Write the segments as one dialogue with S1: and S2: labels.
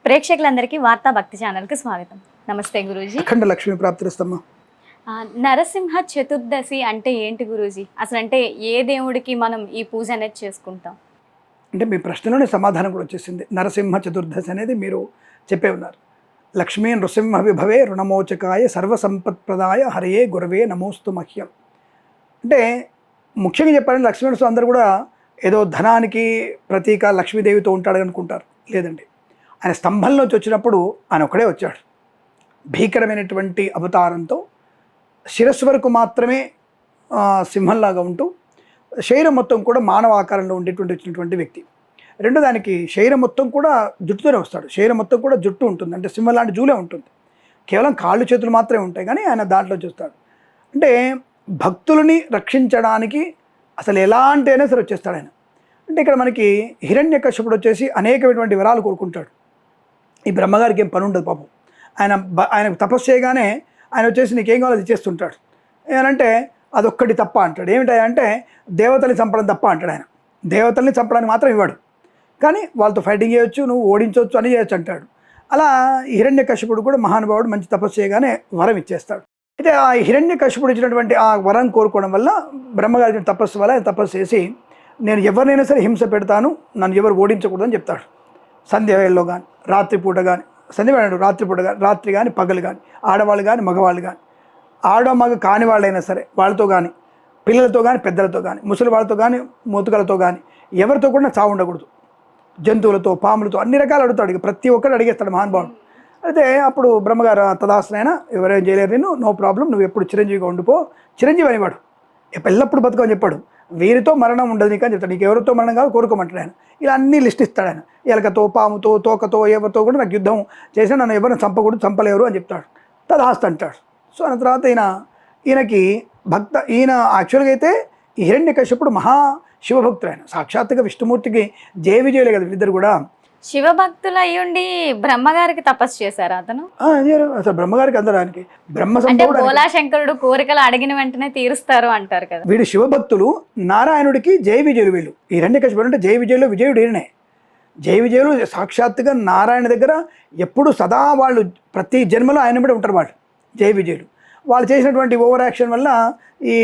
S1: ప్రేక్షకులందరికీ వార్తా భక్తి ఛానల్కి స్వాగతం. నమస్తే గురూజీ.
S2: అఖండ లక్ష్మీ ప్రాప్తిరస్తమ్మా.
S1: నరసింహ చతుర్దశి అంటే ఏంటి గురూజీ? అసలు అంటే ఏ దేవుడికి మనం ఈ పూజ అనేది చేసుకుంటాం?
S2: అంటే మీ ప్రశ్నలోనే సమాధానం కూడా వచ్చేసింది. నరసింహ చతుర్దశి అనేది మీరు చెప్పే ఉన్నారు. లక్ష్మీ నృసింహ విభవే రుణమోచకాయ సర్వసంపత్ప్రదాయ హరియే గురవే నమోస్తు మహ్యం. అంటే ముఖ్యంగా చెప్పాలంటే లక్ష్మీనరసింహ అందరూ కూడా ఏదో ధనానికి ప్రతీక లక్ష్మీదేవితో ఉంటాడు అనుకుంటారు. లేదండి, ఆయన స్తంభంలోంచి వచ్చినప్పుడు ఆయన ఒకడే వచ్చాడు. భీకరమైనటువంటి అవతారంతో శిరస్సు వరకు మాత్రమే సింహంలాగా ఉంటూ శరీరం మొత్తం కూడా మానవ ఆకారంలో వచ్చినటువంటి వ్యక్తి. రెండో దానికి శరీరం మొత్తం కూడా జుట్టుతోనే వస్తాడు. శరీరం మొత్తం కూడా జుట్టు ఉంటుంది, అంటే సింహం లాంటి జూలే ఉంటుంది. కేవలం కాళ్ళు చేతులు మాత్రమే ఉంటాయి, కానీ ఆయన దాంట్లో చూస్తాడు. అంటే భక్తులని రక్షించడానికి అసలు ఎలాంటి అయినా సరే వచ్చేస్తాడు ఆయన. అంటే ఇక్కడ మనకి హిరణ్యకశ్యపుడు వచ్చేసి అనేకమైనటువంటి వరాలు కోరుకుంటాడు. ఈ బ్రహ్మగారికి ఏం పని ఉండదు పాపం. ఆయన తపస్సు చేయగానే ఆయన వచ్చేసి నీకేం కావాలో అది ఇచ్చేస్తుంటాడు. ఏమంటే అదొక్కటి తప్ప అంటాడు. ఏమిటంటే దేవతల్ని చంపడం తప్ప అంటాడు. ఆయన దేవతల్ని చంపడానికి మాత్రం ఇవ్వడు, కానీ వాళ్ళతో ఫైటింగ్ చేయొచ్చు, నువ్వు ఓడించవచ్చు, అని చేయొచ్చు అంటాడు. అలా హిరణ్యకశ్యపుడు కూడా మహానుభావుడు మంచి తపస్సు చేయగానే వరం ఇచ్చేస్తాడు. అయితే ఆ హిరణ్యకశ్యపుడు ఇచ్చినటువంటి ఆ వరం కోరుకోవడం వల్ల బ్రహ్మగారి తపస్సు వల్ల ఆయన తపస్సు చేసి నేను ఎవరినైనా సరే హింస పెడతాను, నన్ను ఎవరు ఓడించకూడదని చెప్తాడు. సంధ్య వేళలో కానీ రాత్రిపూట కానీ, సంధ్య వేళ రాత్రిపూట కానీ, రాత్రి కానీ పగలు కానీ, ఆడవాళ్ళు కానీ మగవాళ్ళు కానీ, ఆడ మగ కాని వాళ్ళైనా సరే వాళ్ళతో కానీ, పిల్లలతో కానీ పెద్దలతో కానీ, ముసలి వాళ్ళతో కానీ మొతుకలతో కానీ ఎవరితో కూడా చావు ఉండకూడదు. జంతువులతో పాములతో అన్ని రకాలు అడుగుతాడు. ఇక ప్రతి ఒక్కరు అడిగేస్తాడు మహానుభావుడు. అయితే అప్పుడు బ్రహ్మగారు తదాసనైనా ఎవరేం చేయలేరు, నేను నో ప్రాబ్లం, నువ్వు ఎప్పుడు చిరంజీవిగా ఉండిపో, చిరంజీవి అనేవాడు ఎల్లప్పుడు బతుకని చెప్పాడు. వీరితో మరణం ఉండదు నీకు అని చెప్తాడు. నీకు ఎవరితో మరణం కాదు కోరుకోమంటాడు ఆయన. ఇలా అన్నీ లిస్ట్ ఇస్తాడు ఆయన. ఎలకతో పాముతో తోకతో ఎవరితో కూడా నాకు యుద్ధం చేసినా నన్ను ఎవరిని చంపకూడదు, చంపలేరు అని చెప్తాడు. తదాస్త అంటాడు. సో అన్న తర్వాత ఈయనకి ఈయన యాక్చువల్గా అయితే ఈ హిరణ్యకశ్యపుడు మహా శివభక్తుడు. ఆయన సాక్షాత్తుగా విష్ణుమూర్తికి జయ విజయులే కదా వీళ్ళిద్దరు కూడా.
S1: శివభక్తులు అయ్యుండి బ్రహ్మగారికి తపస్సు చేశారు అతను.
S2: అసలు బ్రహ్మగారికి అందడానికి
S1: శంకరుడు కోరికలు అడిగిన వెంటనే తీరుస్తారు అంటారు కదా.
S2: వీడు శివభక్తులు, నారాయణుడికి జయ విజయులు వీళ్ళు. ఈ హిరణ్యకశ్యపుడు అంటే జయ విజయులు, విజయుడు ఈయనే. జయ విజయులు సాక్షాత్తుగా నారాయణ దగ్గర ఎప్పుడు సదా వాళ్ళు ప్రతి జన్మలో ఆయన మీద ఉంటారు. వాళ్ళు జయ విజయులు వాళ్ళు చేసినటువంటి ఓవర్ యాక్షన్ వల్ల ఈ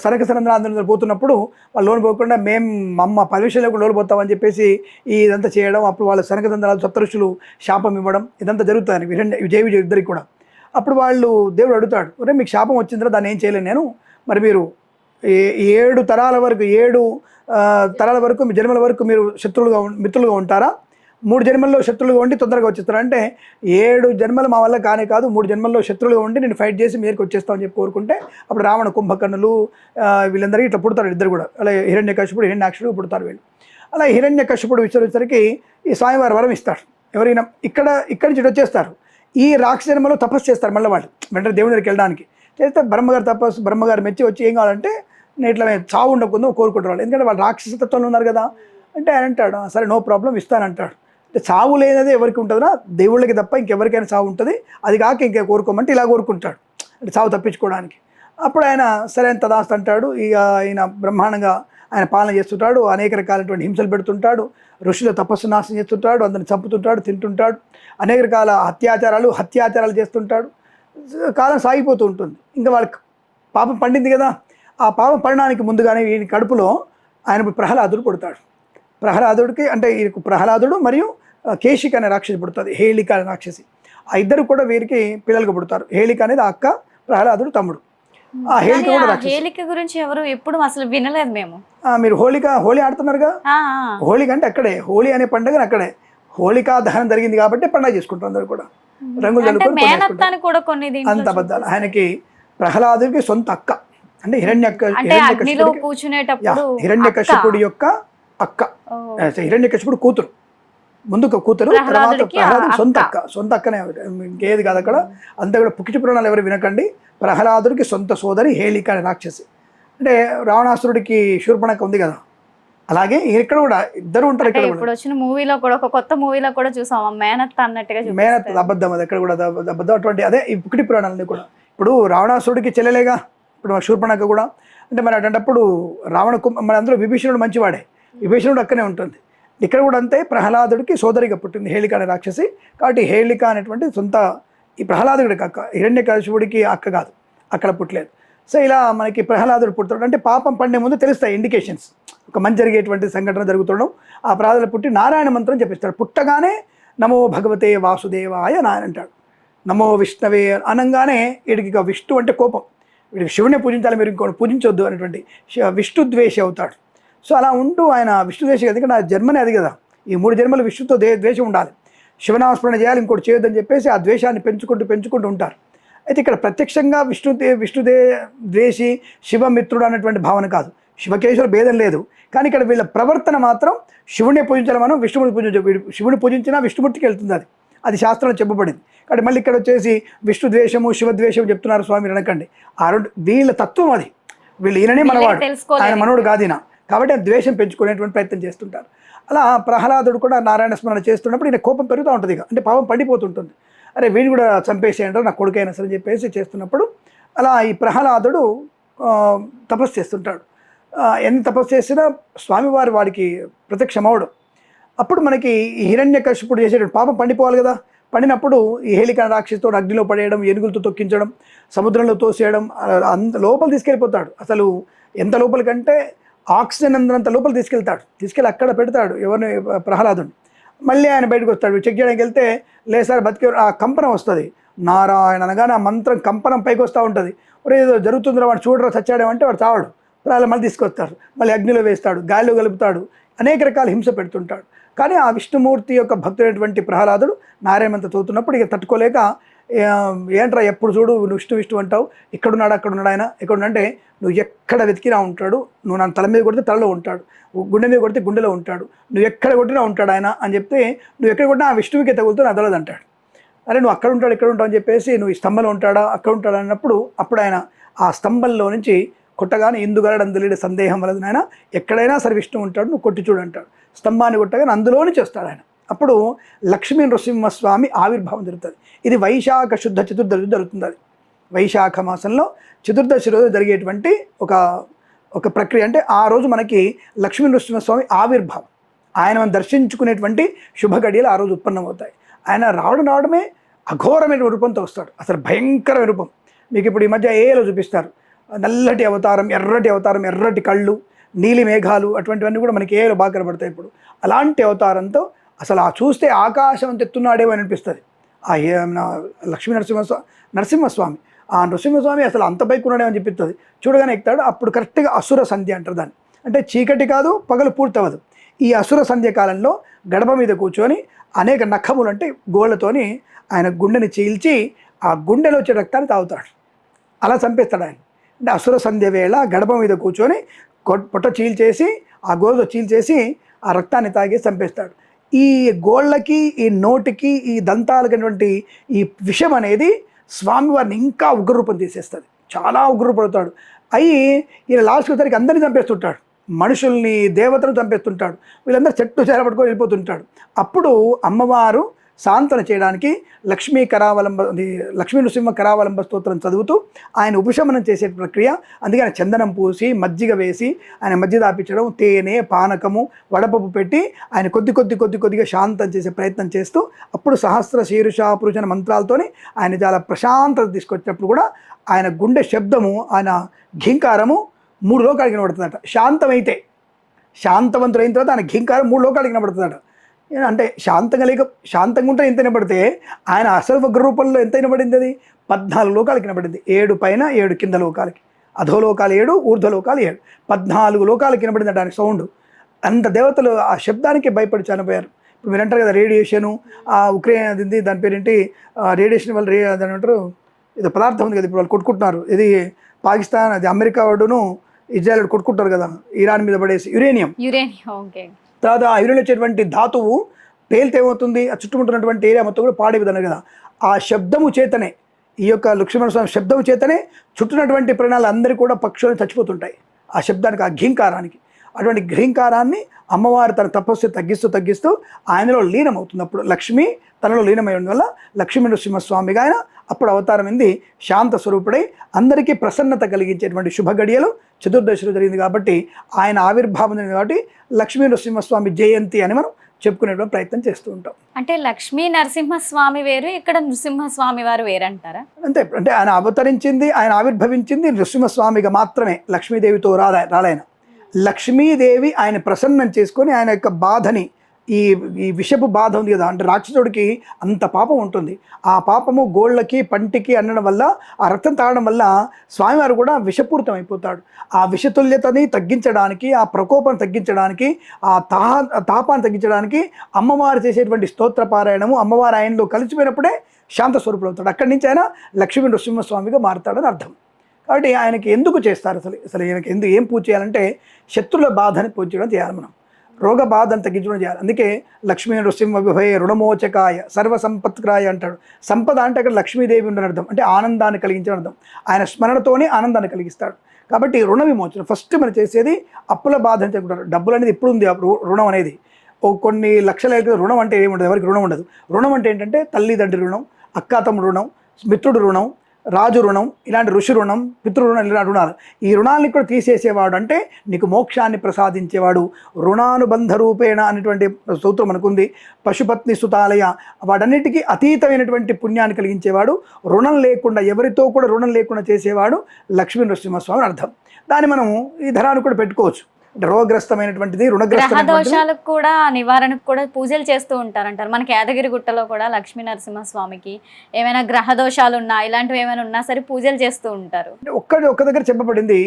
S2: సనక సనందనాథులు పోతున్నప్పుడు వాళ్ళు లోన్ పోకుండా మేము అమ్మ 10 విషయాలకు లోన్ పోతామని చెప్పేసి ఇదంతా చేయడం. అప్పుడు వాళ్ళు సనక సనందనాథులు సప్తఋషులు శాపం ఇవ్వడం ఇదంతా జరుగుతుంది జయ విజయ ఇద్దరికి కూడా. అప్పుడు వాళ్ళు దేవుడు అడుగుతాడు, ఒరే మీకు శాపం వచ్చిందా, దాన్ని ఏం చేయలేను నేను, మరి మీరు 7 తరాల వరకు 7 తరాల వరకు మీ జన్మల వరకు మీరు మిత్రులుగా ఉంటారా, 3 జన్మల్లో శత్రులుగా ఉండి తొందరగా వచ్చేస్తారు అంటే 7 జన్మలు మా వల్ల కానే కాదు, 3 జన్మల్లో శత్రులుగా ఉండి నేను ఫైట్ చేసి మీదకి వచ్చేస్తామని చెప్పి కోరుకుంటే అప్పుడు రావణ కుంభకర్ణులు వీళ్ళందరికీ ఇట్లా పుడతారు ఇద్దరు కూడా. అలా హిరణ్యకశ్యపుడు హిరణ్యాక్షుడు పుడతారు వీళ్ళు. అలా హిరణ్యకశ్యపుడు వచ్చేసరికి ఈ స్వామివారి వరం ఇస్తాడు. ఎవరైనా ఇక్కడి నుంచి వచ్చేస్తారు, ఈ రాక్షస జన్మలో తపస్సు చేస్తారు. మళ్ళీ వాళ్ళు వెంటనే దేవుని దగ్గరికి వెళ్ళడానికి చేస్తే బ్రహ్మగారు మెచ్చి వచ్చి ఏం కావాలంటే నేను ఇట్లా చావు ఉండకుండా కోరుకుంటారు వాళ్ళు. ఎందుకంటే వాళ్ళు రాక్షసతత్వంలో ఉన్నారు కదా. అంటే ఆయన అంటాడు, సరే నో ప్రాబ్లం ఇస్తానంటాడు. అంటే చావు లేనిదే ఎవరికి ఉంటుందా, దేవుళ్ళకి తప్ప ఇంకెవరికైనా చావు ఉంటుంది, అది కాక ఇంకే కోరుకోమంటే ఇలా కోరుకుంటాడు, అంటే చావు తప్పించుకోవడానికి. అప్పుడు ఆయన సరే తదాస్త అంటాడు. ఇక ఆయన బ్రహ్మాండంగా ఆయన పాలన చేస్తుంటాడు, అనేక రకాలైనటువంటి హింసలు పెడుతుంటాడు, ఋషుల తపస్సు నాశనం చేస్తుంటాడు, అందరిని చంపుతుంటాడు, తింటుంటాడు, అనేక రకాల హత్యాచారాలు చేస్తుంటాడు. కాలం సాగిపోతూ ఉంటుంది. ఇంకా వాళ్ళకి పాపం పండింది కదా. ఆ పాపం పడడానికి ముందుగానే ఈయన కడుపులో ఆయన ప్రహ్లాదుడు పుడతాడు. ప్రహ్లాదుడికి అంటే ఈయనకు ప్రహ్లాదుడు మరియు కేశిక అనే రాక్షసి పుడుతుంది, హేళిక అనే రాక్షసి. ఆ ఇద్దరు కూడా వీరికి పిల్లలుగా పుడతారు. హేళిక అనేది అక్క, ప్రహ్లాదుడు తమ్ముడు. ఆ హేళిక కూడా
S1: హేళిక గురించి ఎవరు ఎప్పుడు అసలు వినలేదు మేము.
S2: మీరు హోలీ ఆడుతున్నారుగా, హోళీ అంటే అక్కడే హోలీ అనే పండుగ అక్కడే హోళికా దహనం జరిగింది కాబట్టి పండుగ చేసుకుంటారు అందరు కూడా, రంగులు జల్లుకొని. అంత అబద్ధాలు. ఆయనకి ప్రహ్లాదుడికి సొంత అక్క, అంటే హిరణ్యకశ్యపుడి యొక్క అక్క, హిరణ్యకశ్యపుడు కూతురు, ముందు కూతురు, తర్వాత ప్రహ్లాదుడు సొంత అక్కనే, ఇంకేది కాదు అక్కడ. అంతా కూడా పుకిటి పురాణాలు ఎవరు వినకండి. ప్రహ్లాదుడికి సొంత సోదరి హేళిక అనే రాక్షసి. అంటే రావణాసురుడికి శూర్పణఖ ఉంది కదా, అలాగే ఇక్కడ కూడా ఇద్దరు ఉంటారు. ఇక్కడ
S1: ఇప్పుడు వచ్చిన మూవీలో కూడా ఒక కొత్త మూవీలో కూడా చూసాం మేనత్త అన్నట్టుగా.
S2: మేనత్త అబద్ధం, అది ఎక్కడ కూడా అబద్ధం. అటువంటి అదే ఈ పుకిటి పురాణాలని కూడా. ఇప్పుడు రావణాసురుడికి చెల్లెలేగా ఇప్పుడు శూర్పణఖ కూడా. అంటే మరి అటువంటిప్పుడు మన అందులో విభీషణుడు మంచివాడే, విభీషణుడు అక్కనే ఉంటుంది. ఇక్కడ కూడా అంతే, ప్రహ్లాదుడికి సోదరిగా పుట్టింది హేళిక అనే రాక్షసి. కాబట్టి హేళిక అనేటువంటి సొంత ఈ ప్రహ్లాదుడికి అక్క, హిరణ్యకశిపుడికి అక్క కాదు, అక్కడ పుట్టలేదు. సో ఇలా మనకి ప్రహ్లాదుడు పుడతాడు అంటే పాపం పండే ముందు తెలుస్తాయి ఇండికేషన్స్, ఒక మంచి జరిగేటువంటి సంఘటన జరుగుతుండడం. ఆ ప్రహ్లాదుడు పుట్టి నారాయణ మంత్రం చెప్పిస్తాడు. పుట్టగానే నమో భగవతే వాసుదేవాయ నాయన అంటాడు. నమో విష్ణవే అనగానే వీడికి ఇక విష్ణు అంటే కోపం, వీడికి శివుని పూజించాలి, మీరు ఇంకోటి పూజించొద్దు అనేటువంటి విష్ణు ద్వేషి అవుతాడు. సో అలా ఉంటూ ఆయన విష్ణు ద్వేషి, ఎందుకంటే ఆ జన్మనే అది కదా, ఈ 3 జన్మలు విష్ణుతో ద్వేషం ఉండాలి, శివనామస్మరణ చేయాలి, ఇంకోటి చేయొద్దని చెప్పేసి ఆ ద్వేషాన్ని పెంచుకుంటూ ఉంటారు. అయితే ఇక్కడ ప్రత్యక్షంగా విష్ణుదే ద్వేషి శివమిత్రుడు అన్నటువంటి భావన కాదు, శివకేశ్వర భేదం లేదు. కానీ ఇక్కడ వీళ్ళ ప్రవర్తన మాత్రం శివుడిని పూజించాలి, మనం విష్ణుమూర్తి పూజించాలి. శివుని పూజించినా విష్ణుమూర్తికి వెళ్తుంది, అది శాస్త్రంలో చెప్పబడింది. కాబట్టి మళ్ళీ ఇక్కడ వచ్చేసి విష్ణు ద్వేషము శివద్వేషం చెప్తున్నారు స్వామి అనకండి. ఆ రెండు వీళ్ళ తత్వం అది, వీళ్ళు ఈయననే మనవాడు, ఆయన మనోడు కాదు ఈయన. కాబట్టి ఆ ద్వేషం పెంచుకునేటువంటి ప్రయత్నం చేస్తుంటారు. అలా ప్రహ్లాదుడు కూడా నారాయణ స్మరణ చేస్తున్నప్పుడు ఈయన కోపం పెరుగుతూ ఉంటుంది, ఇక అంటే పాపం పండిపోతుంటుంది. అరే వీడు కూడా చంపేసేయంటారు, నా కొడుకైనా సరే చెప్పేసి చేస్తున్నప్పుడు అలా ఈ ప్రహ్లాదుడు తపస్సు చేస్తుంటాడు. ఎన్ని తపస్సు చేసినా స్వామివారి వాడికి ప్రత్యక్షమవడు. అప్పుడు మనకి ఈ హిరణ్యకశిపుడు చేసేటువంటి పాపం పండిపోవాలి కదా, పండినప్పుడు ఈ హేళిక రాక్షసితో అగ్నిలో పడేయడం, ఏనుగులతో తొక్కించడం, సముద్రంలో తోసేయడం, అంత లోపల తీసుకెళ్ళిపోతాడు. అసలు ఎంత లోపలికంటే ఆక్సిజన్ అంత లోపల తీసుకెళ్ళి అక్కడ పెడతాడు ఎవరిని, ప్రహ్లాదుని. మళ్ళీ ఆయన బయటకు వస్తాడు, చెక్ చేయడానికి వెళ్తే లేసారి బతికే ఆ కంపనం వస్తుంది. నారాయణ అనగానే ఆ మంత్రం కంపనం పైకి వస్తూ ఉంటుంది. ఏదో జరుగుతుందిరా వాడు చూడరా చచ్చాడేమంటే వాడు చావాడు, మళ్ళీ తీసుకొస్తాడు, మళ్ళీ అగ్నిలో వేస్తాడు, గాలిలో కలుపుతాడు, అనేక రకాల హింస పెడుతుంటాడు. కానీ ఆ విష్ణుమూర్తి యొక్క భక్తుడైనటువంటి ప్రహ్లాదుడు నారాయణమంత చదువుతున్నప్పుడు ఇక తట్టుకోలేక, ఏంట్రా ఎప్పుడు చూడు విష్ణు అంటావు, ఇక్కడున్నాడు అక్కడున్నాడు ఆయన, ఎక్కడుంటే నువ్వు ఎక్కడ వెతికినా ఉంటాడు, నువ్వు నా తల మీద కొడితే తలలో ఉంటాడు, గుండె మీద కొడితే గుండెలో ఉంటాడు, నువ్వు ఎక్కడ కొట్టినా ఉంటాడు ఆయన అని చెప్తే, నువ్వు ఎక్కడ కొట్టినా ఆ విష్ణువుకి తగులుతూ నా తలదు అంటాడు. అరే నువ్వు అక్కడ ఉంటాడు ఇక్కడ ఉంటావు అని చెప్పేసి, నువ్వు ఈ స్తంభంలో ఉంటాడా అక్కడ ఉంటాడు అన్నప్పుడు అప్పుడు ఆయన ఆ స్తంభంలో నుంచి కొట్టగానే ఇందుగలడందులేడు సందేహం వలన ఆయన ఎక్కడైనా సరే విష్ణు ఉంటాడు, నువ్వు కొట్టి చూడు అంటాడు. స్తంభాన్ని కొట్టగానే అందులో నుంచి వస్తాడు ఆయన. అప్పుడు లక్ష్మీ నృసింహస్వామి ఆవిర్భావం జరుగుతుంది. ఇది వైశాఖ శుద్ధ చతుర్దశి జరుగుతుంది. అది వైశాఖ మాసంలో చతుర్దశి రోజు జరిగేటువంటి ఒక ప్రక్రియ. అంటే ఆ రోజు మనకి లక్ష్మీ నృసింహస్వామి ఆవిర్భావం, ఆయన మనం దర్శించుకునేటువంటి శుభ గడియలు ఆ రోజు ఉత్పన్నమవుతాయి. ఆయన రావడమే అఘోరమైన రూపంతో వస్తాడు, అసలు భయంకరమైన రూపం. మీకు ఇప్పుడు ఈ మధ్య ఏలో చూపిస్తారు, నల్లటి అవతారం, ఎర్రటి కళ్ళు, నీలి మేఘాలు, అటువంటివన్నీ కూడా మనకి ఏలో బాగా కనబడతాయి. ఇప్పుడు అలాంటి అవతారంతో అసలు ఆ చూస్తే ఆకాశం అంత ఎత్తున్నాడేమో అని అనిపిస్తుంది. ఆ లక్ష్మీ నరసింహస్వామి, ఆ నృసింహస్వామి అసలు అంత పైకి ఉన్నాడేమో అని చెప్పిస్తుంది. చూడగానే ఎక్కుతాడు. అప్పుడు కరెక్ట్గా అసుర సంధ్య అంటారు దాన్ని, అంటే చీకటి కాదు పగలు పూర్తవదు. ఈ అసుర సంధ్య కాలంలో గడప మీద కూర్చొని అనేక నఖములు అంటే గోళ్లతోని ఆయన గుండెని చీల్చి ఆ గుండెలో వచ్చే రక్తాన్ని తాగుతాడు, అలా చంపేస్తాడు ఆయన. అంటే అసుర సంధ్య వేళ గడప మీద కూర్చొని పొట్ట చీల్చేసి ఆ గోళ్ళతో చీల్చేసి ఆ రక్తాన్ని తాగేసి చంపేస్తాడు. ఈ గోళ్ళకి, ఈ నోటికి, ఈ దంతాలకటువంటి ఈ విషం అనేది స్వామివారిని ఇంకా ఉగ్రరూపం తీసేస్తుంది, చాలా ఉగ్రపడతాడు. ఈయన లాస్ట్కి వచ్చరికి అందరినీ చంపేస్తుంటాడు, మనుషుల్ని దేవతలను చంపేస్తుంటాడు, వీళ్ళందరూ చెట్టు చేరబట్టుకొని వెళ్ళిపోతుంటాడు. అప్పుడు అమ్మవారు సాంతన చేయడానికి లక్ష్మీ నృసింహ కరావలంబ స్తోత్రం చదువుతూ ఆయన ఉపశమనం చేసే ప్రక్రియ. అందుకే ఆయన చందనం పూసి మజ్జిగ వేసి ఆయన మజ్జిగ దాపించడం, తేనె పానకము వడపప్పు పెట్టి ఆయన కొద్దిగా శాంతం చేసే ప్రయత్నం చేస్తూ అప్పుడు సహస్ర శీర్ష పురుషన మంత్రాలతోని ఆయన చాలా ప్రశాంతత తీసుకొచ్చినప్పుడు కూడా ఆయన గుండె శబ్దము, ఆయన ఘీంకారము 3 లోకాలకి వినబడుతుందట. శాంతవంతుడైన తర్వాత ఆయన ఘీంకారం 3 లోకాలకి వినబడుతుందట. అంటే శాంతంగా ఉంటే ఎంత వినబడితే ఆయన అసలు ఉగ్ర రూపంలో ఎంత వినబడింది, అది 14 లోకాలకి వినబడింది. 7 పైన 7 కింద లోకాలకి, అధోలోకాలు 7 ఊర్ధ్వలోకాలు 7, 14 లోకాలకి వినబడింది దాని సౌండ్. అంత దేవతలు ఆ శబ్దానికి భయపడి చనిపోయారు. ఇప్పుడు మీరు అంటారు కదా రేడియేషను, ఆ ఉక్రెయిన్ దాని పేరేంటి, రేడియేషన్ వల్ల దాని అంటారు, ఇది పదార్థం ఉంది కదా ఇప్పుడు వాళ్ళు కొట్టుకుంటున్నారు, ఇది పాకిస్తాన్, అది అమెరికా వాడును ఇజ్రాయెల్ కొట్టుకుంటారు కదా ఇరాన్ మీద పడేసి, యురేనియం.
S1: ఓకే.
S2: తర్వాత ఆ యురేనియం వచ్చేటువంటి ధాతువు పేలితే ఏమవుతుంది, ఆ చుట్టుముట్టున్నటువంటి ఏరియా మొత్తం కూడా పాడే విధానం కదా. ఆ శబ్దము చేతనే, ఈ యొక్క లక్ష్మీనరసింహ శబ్దము చేతనే చుట్టున్నటువంటి ప్రాణాలు అందరూ కూడా పక్షులు చచ్చిపోతుంటాయి ఆ శబ్దానికి, ఆ ఘీంకారానికి. అటువంటి ఘ్రీంకారాన్ని అమ్మవారు తన తపస్సు తగ్గిస్తూ ఆయనలో లీనమవుతుంది. అప్పుడు లక్ష్మి తనలో లీనమై ఉండడం వల్ల లక్ష్మీ నరసింహస్వామిగా ఆయన అప్పుడు అవతారం ఏంది శాంత స్వరూపుడై అందరికీ ప్రసన్నత కలిగించేటువంటి శుభ గడియలు చతుర్దశిలో జరిగింది కాబట్టి ఆయన ఆవిర్భావం జరిగింది కాబట్టి లక్ష్మీ నరసింహస్వామి జయంతి అని మనం చెప్పుకునేటువంటి ప్రయత్నం చేస్తూ ఉంటాం.
S1: అంటే లక్ష్మీ నరసింహస్వామి వేరు, ఇక్కడ నృసింహస్వామి వారు వేరంటారా?
S2: అంతే. అంటే ఆయన అవతరించింది, ఆయన ఆవిర్భవించింది నృసింహస్వామిగా మాత్రమే, లక్ష్మీదేవితో రాలైన లక్ష్మీదేవి ఆయన ప్రసన్నం చేసుకొని ఆయన యొక్క బాధని ఈ ఈ విషపు బాధ ఉంది కదా, అంటే రాక్షసుడికి అంత పాపం ఉంటుంది. ఆ పాపము గోళ్ళకి పంటికి అనడం వల్ల, ఆ రక్తం తాగడం వల్ల స్వామివారు కూడా విషపూరితం అయిపోతాడు. ఆ విషతుల్యతని తగ్గించడానికి, ఆ ప్రకోపం తగ్గించడానికి, ఆ తాపాన్ని తగ్గించడానికి అమ్మవారు చేసేటువంటి స్తోత్ర పారాయణము, అమ్మవారు ఆయనలో కలిసిపోయినప్పుడే శాంత స్వరూపుడు అవుతాడు. అక్కడి నుంచి ఆయన లక్ష్మీ నృసింహస్వామిగా మారుతాడని అర్థం. కాబట్టి ఆయనకి ఎందుకు చేస్తారు అసలు ఆయనకి ఏం పూజ చేయాలంటే శత్రుల బాధని పూజ చేయడం చేయాలి మనం, రోగ బాధను తగ్గించడం చేయాలి. అందుకే లక్ష్మీ నృసింహ విభయ రుణమోచకాయ సర్వసంపత్క్రాయ అంటాడు. సంపద అంటే అక్కడ లక్ష్మీదేవి ఉండని అర్థం, అంటే ఆనందాన్ని కలిగించడం అర్థం. ఆయన స్మరణతోనే ఆనందాన్ని కలిగిస్తాడు. కాబట్టి రుణ విమోచన ఫస్ట్ మనం చేసేది అప్పుల బాధని తగ్గుతారు. డబ్బులు అనేది ఇప్పుడు ఉంది, రుణం అనేది కొన్ని లక్షల రుణం అంటే ఏముండదు, ఎవరికి రుణం ఉండదు. రుణం అంటే ఏంటంటే తల్లిదండ్రి రుణం, అక్కాతమ్ముడు రుణం, మిత్రుడు రుణం, రాజు రుణం, ఇలాంటి ఋషి రుణం, పితృ రుణం, ఇలాంటి రుణాలు. ఈ రుణాలని కూడా తీసేసేవాడు అంటే నీకు మోక్షాన్ని ప్రసాదించేవాడు. రుణానుబంధ రూపేణ అనేటువంటి సూత్రం మనకుంది. పశుపత్ని సుతాలయ, వాటన్నిటికీ అతీతమైనటువంటి పుణ్యాన్ని కలిగించేవాడు. రుణం లేకుండా, ఎవరితో కూడా రుణం లేకుండా చేసేవాడు లక్ష్మీ నరసింహస్వామి అని అర్థం. దాన్ని మనం ఈ ధరాన్ని కూడా పెట్టుకోవచ్చు. రోగగ్రస్తమైనటువంటిది,
S1: గ్రహదోషాలకు కూడా నివారణకు కూడా పూజలు చేస్తూ ఉంటారంటారు. మనకి యాదగిరి గుట్టలో కూడా లక్ష్మీ నరసింహస్వామికి ఏమైనా గ్రహదోషాలు ఉన్నా, ఇలాంటివి ఏమైనా ఉన్నా సరే పూజలు చేస్తూ ఉంటారు.
S2: ఒక్క దగ్గర చెప్పబడింది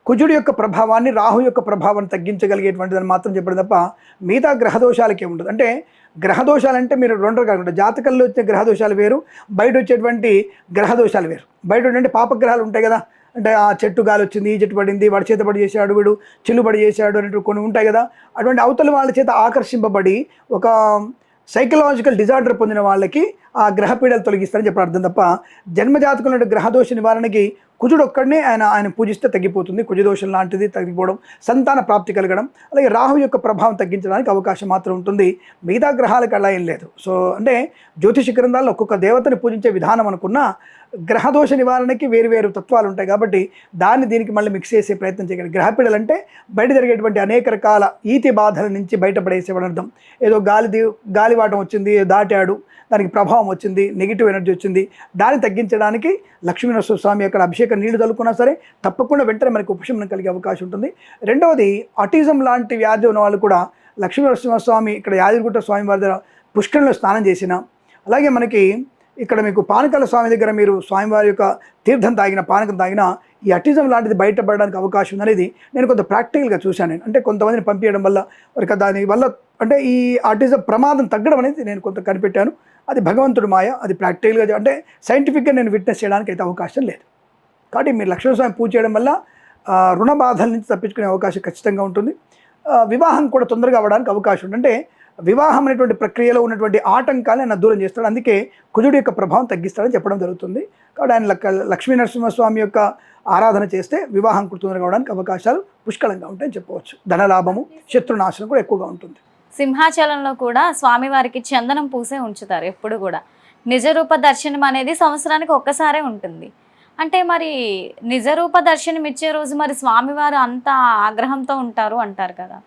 S2: కుజుడి యొక్క ప్రభావాన్ని, రాహు యొక్క ప్రభావాన్ని తగ్గించగలిగేటువంటిదని మాత్రం చెప్పడం తప్ప మిగతా గ్రహదోషాలకి ఏముంటుంది. అంటే గ్రహదోషాలు అంటే మీరు రెండు రకాలు, జాతకంలో వచ్చే గ్రహదోషాలు వేరు, బయట వచ్చేటువంటి గ్రహదోషాలు వేరు. బయట అంటే పాపగ్రహాలు ఉంటాయి కదా, అంటే ఆ చెట్టు గాలి వచ్చింది, ఈ చెట్టు పడింది, వాడి చేత పడి చేశాడు, వీడు చిల్లుబడి చేశాడు అనేటువంటి కొన్ని ఉంటాయి కదా. అటువంటి అవతల వాళ్ళ చేత ఆకర్షింపబడి ఒక సైకలాజికల్ డిజార్డర్ పొందిన వాళ్ళకి ఆ గ్రహపీడలు తొలగిస్తారని చెప్పడం అర్థం తప్ప జన్మజాతకంలో గ్రహదోష నివారణకి కుజుడు ఒక్కడనే ఆయన పూజిస్తే తగ్గిపోతుంది. కుజదోషం లాంటిది తగ్గిపోవడం, సంతాన ప్రాప్తి కలగడం, అలాగే రాహు యొక్క ప్రభావం తగ్గించడానికి అవకాశం మాత్రం ఉంటుంది. మిగతా గ్రహాలకు అలా ఏం లేదు. సో అంటే జ్యోతిష గ్రంథాల్లో ఒక్కొక్క దేవతని పూజించే విధానం అనుకున్న గ్రహదోష నివారణకి వేరు వేరు తత్వాలు ఉంటాయి కాబట్టి దాన్ని దీనికి మళ్ళీ మిక్స్ చేసే ప్రయత్నం చేయగలరు. గ్రహపీడలు అంటే బయట జరిగేటువంటి అనేక రకాల ఈతి బాధల నుంచి బయటపడేసేవాడు అర్థం. ఏదో గాలివాటం వచ్చింది, దాటాడు, దానికి ప్రభావం వచ్చింది, నెగిటివ్ ఎనర్జీ వచ్చింది, దాన్ని తగ్గించడానికి లక్ష్మీనరసింహస్వామి అక్కడ అభిషేకం నీళ్లు చల్లుకున్నా సరే తప్పకుండా వెంటనే మనకి ఉపశమనం కలిగే అవకాశం ఉంటుంది. రెండవది ఆటిజం లాంటి వ్యాధి ఉన్న వాళ్ళు కూడా లక్ష్మీనరసింహస్వామి ఇక్కడ యాదగిరిగుట్ట స్వామి వారి దగ్గర పుష్కరంలో స్నానం చేసిన, అలాగే మనకి ఇక్కడ మీకు పానకాల స్వామి దగ్గర మీరు స్వామివారి యొక్క తీర్థం తాగిన, పానకం తాగిన ఈ అటిజం లాంటిది బయటపడడానికి అవకాశం ఉందనేది నేను కొంత ప్రాక్టికల్గా చూశాను. నేను అంటే కొంతమందిని పంపించడం వల్ల వారికి దాని వల్ల అంటే ఈ ఆటిజం ప్రమాదం తగ్గడం అనేది నేను కొంత కనిపెట్టాను. అది భగవంతుడు మాయ, అది ప్రాక్టికల్గా అంటే సైంటిఫిక్గా నేను విట్నెస్ చేయడానికి అయితే అవకాశం లేదు. కాబట్టి మీరు లక్ష్మీస్వామి పూజ చేయడం వల్ల రుణ బాధల నుంచి తప్పించుకునే అవకాశం ఖచ్చితంగా ఉంటుంది. వివాహం కూడా తొందరగా అవ్వడానికి అవకాశం ఉంటుంది. అంటే వివాహం అనేటువంటి ప్రక్రియలో ఉన్నటువంటి ఆటంకాలను ఆయన దూరం చేస్తాడు. అందుకే కుజుడి యొక్క ప్రభావం తగ్గిస్తాడని చెప్పడం జరుగుతుంది. కాబట్టి ఆయన లక్ష్మీ నరసింహస్వామి యొక్క ఆరాధన చేస్తే వివాహం తొందరగా అవడానికి అవకాశాలు పుష్కలంగా ఉంటాయని చెప్పవచ్చు. ధనలాభము, శత్రునాశనం కూడా ఎక్కువగా ఉంటుంది.
S1: సింహాచలంలో కూడా స్వామివారికి చందనం పూసే ఉంచుతారు ఎప్పుడు కూడా. నిజరూప దర్శనం అనేది సంవత్సరానికి ఒక్కసారే ఉంటుంది. అంటే మరి నిజరూప దర్శనం ఇచ్చే రోజు మరి స్వామివారు అంత ఆగ్రహంతో ఉంటారు అంటారు కదా,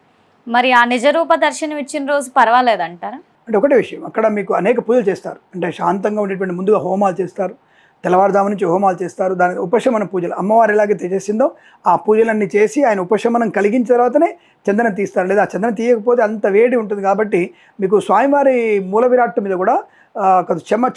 S1: మరి ఆ నిజరూప దర్శనం ఇచ్చిన రోజు పర్వాలేదంటారా?
S2: అంటే ఒకటే విషయం, అక్కడ మీకు అనేక పూజలు చేస్తారు. అంటే శాంతంగా ఉండేటువంటి ముందుగా హోమాలు చేస్తారు, తెల్లవారుజాము నుంచి హోమాలు చేస్తారు. దాని ఉపశమన పూజలు అమ్మవారు ఎలాగైతే చేసిందో ఆ పూజలన్నీ చేసి ఆయన ఉపశమనం కలిగించిన తర్వాతనే చందనం తీస్తారు. లేదా ఆ చందనం తీయకపోతే అంత వేడి ఉంటుంది కాబట్టి మీకు స్వామివారి మూల విరాట్టు మీద కూడా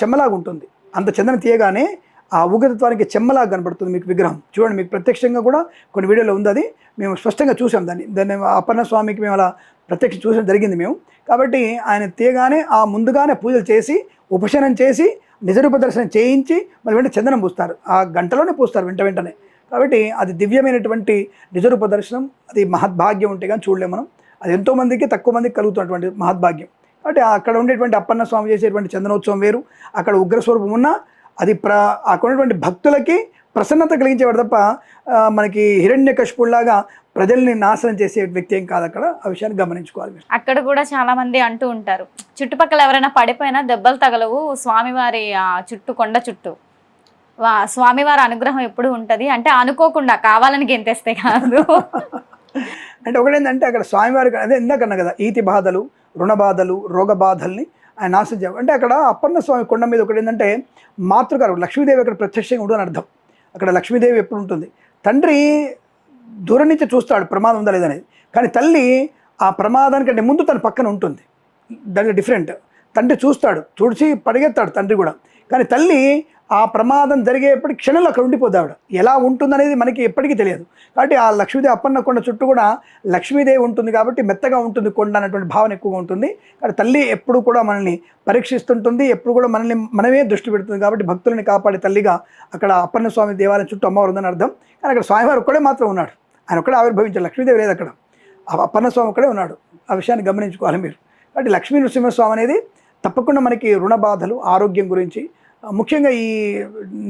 S2: చెమ్మలాగా ఉంటుంది. అంత చందనం తీయగానే ఆ ఉగ్రతత్వానికి చెమ్మలాగా కనపడుతుంది మీకు విగ్రహం. చూడండి, మీకు ప్రత్యక్షంగా కూడా కొన్ని వీడియోలో ఉంది, అది మేము స్పష్టంగా చూసాం. దాన్ని అప్పన్న స్వామికి మేము అలా ప్రత్యక్ష చూసడం జరిగింది మేము. కాబట్టి ఆయన తీయగానే ఆ ముందుగానే పూజలు చేసి ఉపశమనం చేసి నిజరూప దర్శనం చేయించి మళ్ళీ వెంటనే చందనం పూస్తారు. ఆ గంటలోనే పూస్తారు వెంటనే. కాబట్టి అది దివ్యమైనటువంటి నిజరూప దర్శనం, అది మహద్భాగ్యం ఉంటే కానీ చూడలేము మనం. అది ఎంతోమందికి తక్కువ మందికి కలుగుతున్నటువంటి మహద్భాగ్యం. కాబట్టి అక్కడ ఉండేటువంటి అప్పన్న స్వామి చేసేటువంటి చందనోత్సవం వేరు. అక్కడ ఉగ్రస్వరూపం ఉన్నా అది అక్కడ ఉన్నటువంటి భక్తులకి ప్రసన్నత కలిగించేవాడు తప్ప మనకి హిరణ్యకశిపుడిలాగా ప్రజల్ని నాశనం చేసే వ్యక్తి ఏం కాదు అక్కడ. ఆ విషయాన్ని గమనించుకోవాలి మీరు.
S1: అక్కడ కూడా చాలా మంది అంటూ ఉంటారు, చుట్టుపక్కల ఎవరైనా పడిపోయినా దెబ్బలు తగలవు, స్వామివారి ఆ చుట్టూ కొండ చుట్టూ స్వామివారి అనుగ్రహం ఎప్పుడు ఉంటది, అంటే అనుకోకుండా కావాలని గెంతేస్తే కాదు.
S2: అంటే ఒకటేంటంటే అక్కడ స్వామివారికి అదే ఇందాకన్నా కదా, ఈతి బాధలు, రుణ బాధలు, రోగ బాధల్ని ఆయన నాశనం చేయాలి. అంటే అక్కడ అప్పన్న స్వామి కొండ మీద ఒకటి ఏంటంటే మాతృకారు లక్ష్మీదేవి అక్కడ ప్రత్యక్షంగా ఉండదని అర్థం. అక్కడ లక్ష్మీదేవి ఎప్పుడు ఉంటుంది, తండ్రి దూరం నుంచి చూస్తాడు ప్రమాదం ఉందా లేదనేది, కానీ తల్లి ఆ ప్రమాదానికంటే ముందు తన పక్కన ఉంటుంది. దానికి డిఫరెంట్. తండ్రి చూస్తాడు, చూసి పరిగెత్తాడు తండ్రి కూడా, కానీ తల్లి ఆ ప్రమాదం జరిగేప్పటికి క్షణంలో అక్కడ ఉండిపోద్ది. ఆవిడ ఎలా ఉంటుందనేది మనకి ఎప్పటికీ తెలియదు. కాబట్టి ఆ లక్ష్మీదేవి అప్పన్న కొండ చుట్టూ కూడా లక్ష్మీదేవి ఉంటుంది కాబట్టి మెత్తగా ఉంటుంది కొండ అనేటువంటి భావన ఎక్కువగా ఉంటుంది. కాబట్టి తల్లి ఎప్పుడు కూడా మనల్ని పరీక్షిస్తుంటుంది, ఎప్పుడు కూడా మనమే దృష్టి పెడుతుంది. కాబట్టి భక్తులని కాపాడే తల్లిగా అక్కడ అప్పన్న స్వామి దేవాలయం చుట్టూ అమ్మవారు ఉందని అర్థం. కానీ అక్కడ స్వామివారు ఒక్కడే మాత్రం ఉన్నాడు, ఆయన ఒక్కడే ఆవిర్భవించాడు, లక్ష్మీదేవి లేదు అక్కడ, అప్పన్న స్వామి ఒక్కడే ఉన్నాడు. ఆ విషయాన్ని గమనించుకోవాలి మీరు. కాబట్టి లక్ష్మీ నృసింహస్వామి అనేది తప్పకుండా మనకి రుణ బాధలు, ఆరోగ్యం గురించి, ముఖ్యంగా ఈ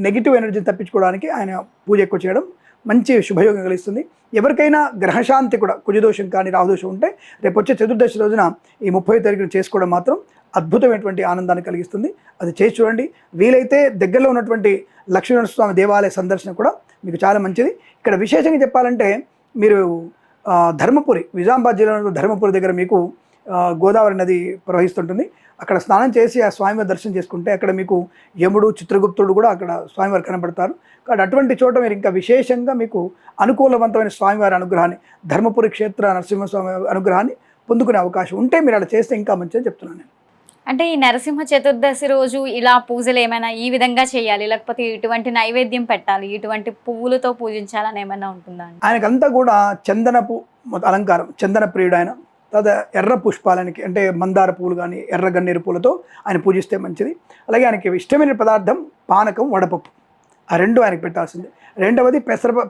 S2: నెగిటివ్ ఎనర్జీని తప్పించుకోవడానికి ఆయన పూజ ఎక్కువ చేయడం మంచి శుభయోగం కలిగిస్తుంది. ఎవరికైనా గ్రహశాంతి కూడా, కుజదోషం కానీ రాహుదోషం ఉంటే రేపు వచ్చే చతుర్దశి రోజున ఈ 30వ తారీఖున చేసుకోవడం మాత్రం అద్భుతమైనటువంటి ఆనందాన్ని కలిగిస్తుంది. అది చేసి చూడండి. వీలైతే దగ్గరలో ఉన్నటువంటి లక్ష్మీనరస్వామి దేవాలయ సందర్శన కూడా మీకు చాలా మంచిది. ఇక్కడ విశేషంగా చెప్పాలంటే మీరు ధర్మపురి, నిజామాబాద్ జిల్లాలో ధర్మపురి దగ్గర మీకు గోదావరి నది ప్రవహిస్తుంటుంది. అక్కడ స్నానం చేసి ఆ స్వామివారి దర్శనం చేసుకుంటే అక్కడ మీకు యముడు, చిత్రగుప్తుడు కూడా అక్కడ స్వామివారు కనబడతారు. కాబట్టి అటువంటి చోట మీరు ఇంకా విశేషంగా మీకు అనుకూలవంతమైన స్వామివారి అనుగ్రహాన్ని, ధర్మపురి క్షేత్ర నరసింహస్వామి అనుగ్రహాన్ని పొందుకునే అవకాశం ఉంటే మీరు అలా చేస్తే ఇంకా మంచిదని చెప్తున్నాను నేను.
S1: అంటే ఈ నరసింహ చతుర్దశి రోజు ఇలా పూజలు ఏమైనా ఈ విధంగా చేయాలి, లేకపోతే ఇటువంటి నైవేద్యం పెట్టాలి, ఇటువంటి పువ్వులతో పూజించాలని ఏమైనా ఉంటుందా?
S2: ఆయనకంతా కూడా చందనపు అలంకారం, చందన ప్రియుడు ఆయన. తర్వాత ఎర్ర పుష్పాలనికి అంటే మందార పూలు కానీ ఎర్ర గన్నేరు పూలతో ఆయన పూజిస్తే మంచిది. అలాగే ఆయనకి ఇష్టమైన పదార్థం పానకం, వడపప్పు, ఆ రెండు ఆయనకి పెట్టాల్సిందే. రెండవది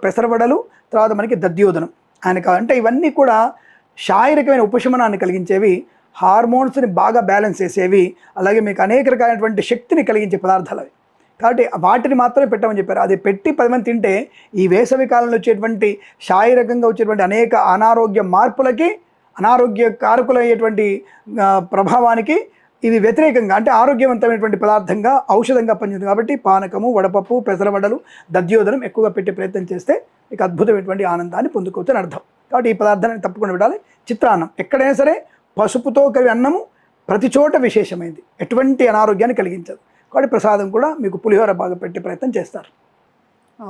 S2: పెసరవడలు, తర్వాత మనకి దద్యోదనం ఆయనకు. అంటే ఇవన్నీ కూడా శారీరకమైన ఉపశమనాన్ని కలిగించేవి, హార్మోన్స్ని బాగా బ్యాలెన్స్ చేసేవి, అలాగే మీకు అనేక రకాలైనటువంటి శక్తిని కలిగించే పదార్థాలు అవి. కాబట్టి వాటిని మాత్రమే పెట్టమని చెప్పారు. అది పెట్టి 10 మంది తింటే ఈ వేసవి కాలంలో వచ్చేటువంటి శారీరకంగా వచ్చేటువంటి అనేక అనారోగ్య మార్పులకి, అనారోగ్య కారకులయ్యేటువంటి ప్రభావానికి ఇవి వ్యతిరేకంగా, అంటే ఆరోగ్యవంతమైనటువంటి పదార్థంగా, ఔషధంగా పనిచేస్తుంది. కాబట్టి పానకము, వడపప్పు, పెసరవడలు, దద్యోదనం ఎక్కువగా పెట్టే ప్రయత్నం చేస్తే మీకు అద్భుతమైనటువంటి ఆనందాన్ని పొందుకోవచ్చని అర్థం. కాబట్టి ఈ పదార్థాన్ని తప్పకుండా పెట్టాలి. చిత్రాన్నం ఎక్కడైనా సరే పసుపుతో కలిపి అన్నము ప్రతి చోట విశేషమైంది, ఎటువంటి అనారోగ్యాన్ని కలిగించదు. కాబట్టి ప్రసాదం కూడా మీకు పులిహోర బాగా పెట్టే ప్రయత్నం చేస్తారు.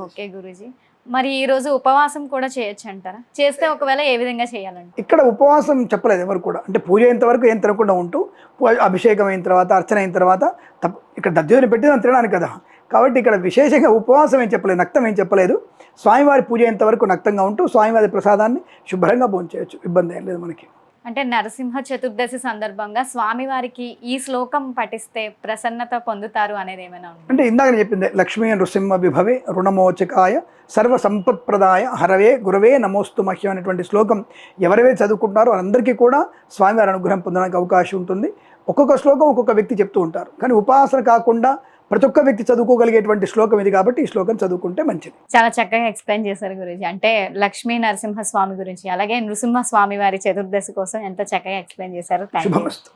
S1: ఓకే గురూజీ, మరి ఈరోజు ఉపవాసం కూడా చేయొచ్చు అంటారా? చేస్తే ఒకవేళ ఏ విధంగా చేయాలండి?
S2: ఇక్కడ ఉపవాసం చెప్పలేదు ఎవరు కూడా. అంటే పూజ అయ్యేంతవరకు ఏం తినకుండా ఉంటూ, అభిషేకం అయిన తర్వాత, అర్చన అయిన తర్వాత ఇక్కడ దద్యోని పెట్టి దాన్ని తినడానికి కదా. కాబట్టి ఇక్కడ విశేషంగా ఉపవాసం ఏం చెప్పలేదు, నక్తం ఏం చెప్పలేదు. స్వామివారి పూజ అయ్యేంతవరకు నక్తంగా ఉంటూ స్వామివారి ప్రసాదాన్ని శుభ్రంగా భోంచేయచ్చు, ఇబ్బంది ఏం లేదు మనకి.
S1: అంటే నరసింహ చతుర్దశి సందర్భంగా స్వామివారికి ఈ శ్లోకం పఠిస్తే ప్రసన్నత పొందుతారు అనేది ఏమైనా ఉంది?
S2: అంటే ఇందాక చెప్పింది, లక్ష్మీ నృసింహ విభవే రుణమోచకాయ సర్వ సంపత్ప్రదాయ హరవే గురవే నమోస్తు మహ్యం అనేటువంటి శ్లోకం ఎవరైతే చదువుకుంటారో అందరికీ కూడా స్వామివారి అనుగ్రహం పొందడానికి అవకాశం ఉంటుంది. ఒక్కొక్క శ్లోకం ఒక్కొక్క వ్యక్తి చెప్తూ ఉంటారు, కానీ ఉపాసన కాకుండా ప్రతి ఒక్క వ్యక్తి చదువుకోగలిగేటువంటి శ్లోకం ఇది కాబట్టి ఈ శ్లోకం చదువుకుంటే మంచిది.
S1: చాలా చక్కగా ఎక్స్ప్లెయిన్ చేశారు గురూజీ. అంటే లక్ష్మీ నరసింహ స్వామి గురించి, అలాగే నృసింహ స్వామి వారి చతుర్దశి కోసం ఎంత చక్కగా ఎక్స్ప్లెయిన్ చేశారు.
S2: శుభమస్తు.